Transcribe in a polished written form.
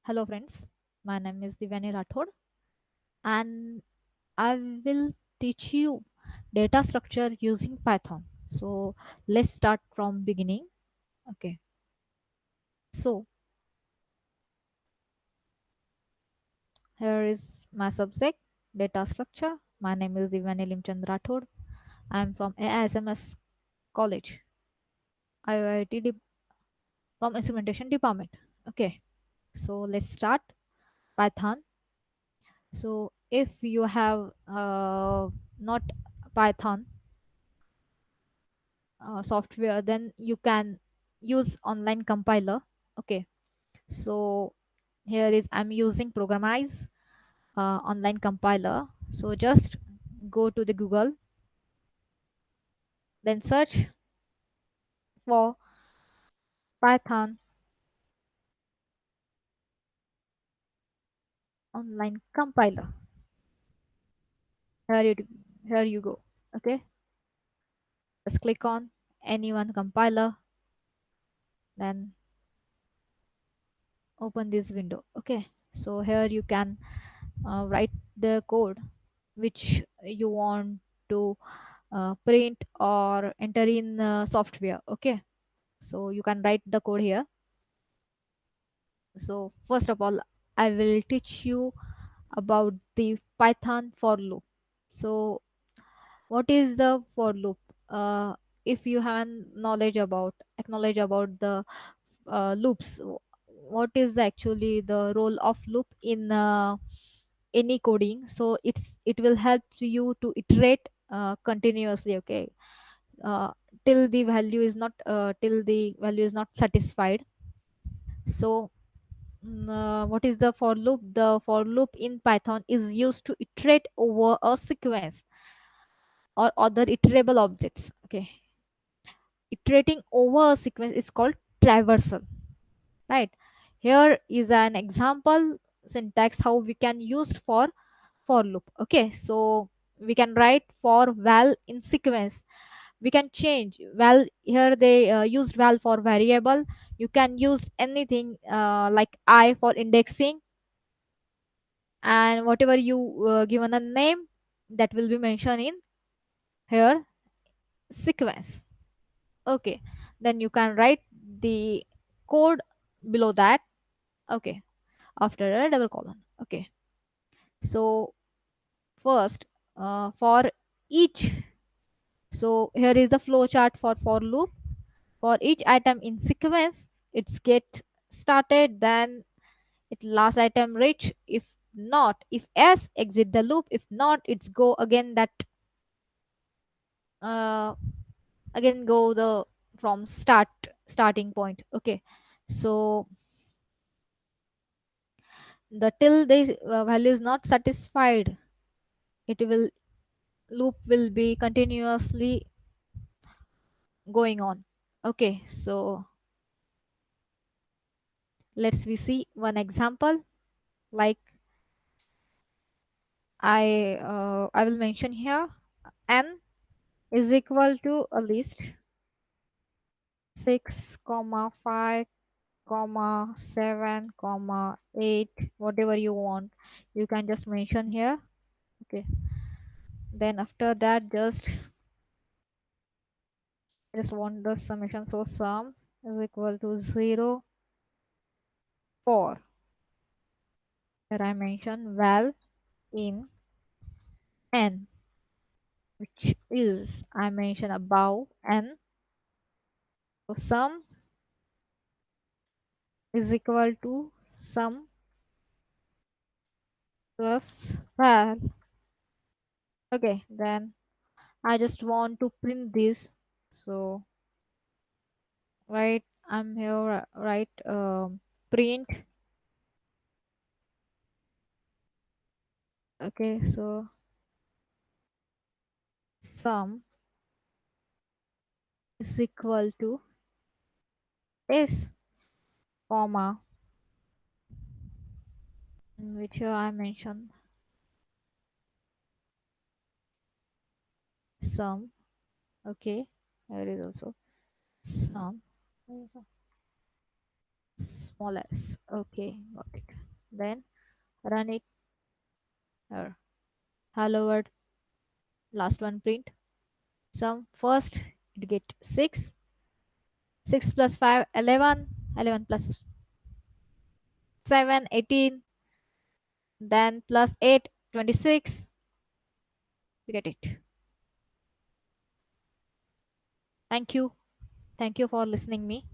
Hello friends, my name is Divani Rathod and I will teach you data structure using Python. So let's start from beginning. Okay. So here is my subject data structure. My name is Divani Limchand Rathod. I am from AISMS College, IIT from Instrumentation Department. Okay. So let's start Python. So if you have not Python software, then you can use online compiler. Okay, so here is I'm using Programize online compiler. So just go to the Google, then search for Python online compiler. Here you here you go. Okay, just click on any one compiler, then open this window. Okay, so here you can write the code which you want to print or enter in software. Okay, so you can write the code here. So first of all, I will teach you about the Python for loop. So what is the for loop? If you have knowledge about acknowledge about the loops, what is actually the role of loop in any coding? So it will help you to iterate continuously. Okay, uh, till the value is not satisfied. So what is the for loop? The for loop in Python is used to iterate over a sequence or other iterable objects. Okay, iterating over a sequence is called traversal, right? Here is an example syntax how we can use for loop. Okay, so we can write for val in sequence. We can change val. Here they used val for variable. You can use anything like I for indexing, and whatever you given a name, that will be mentioned in here sequence. Okay, then you can write the code below that. Okay, after a double colon. Okay, so first for each, so here is the flow chart for loop. For each item in sequence, it's get started, then it last item reach. If not, if s exit the loop, if not, it's go again that uh, again go the from starting point. Okay, so the till this value is not satisfied, it will loop will be continuously going on. Okay, so let's we see one example. Like I will mention here n is equal to a list 6 comma 5 comma 7 comma 8, whatever you want you can just mention here. Okay, then after that just want the summation, so sum is equal to 0 4. Here I mention val in n, which is I mention above n. So sum is equal to sum plus val. Okay, then I just want to print this. So right, I'm here right print. Okay, so sum is equal to s comma, in which here I mention sum. Okay, here is also sum small s. Okay, got it. Then run it. Or hello world. Last one print. Sum first it get 6. 6 plus 5 11. 11 plus 7 18. Then plus 8 26. You get it. Thank you. Thank you for listening me.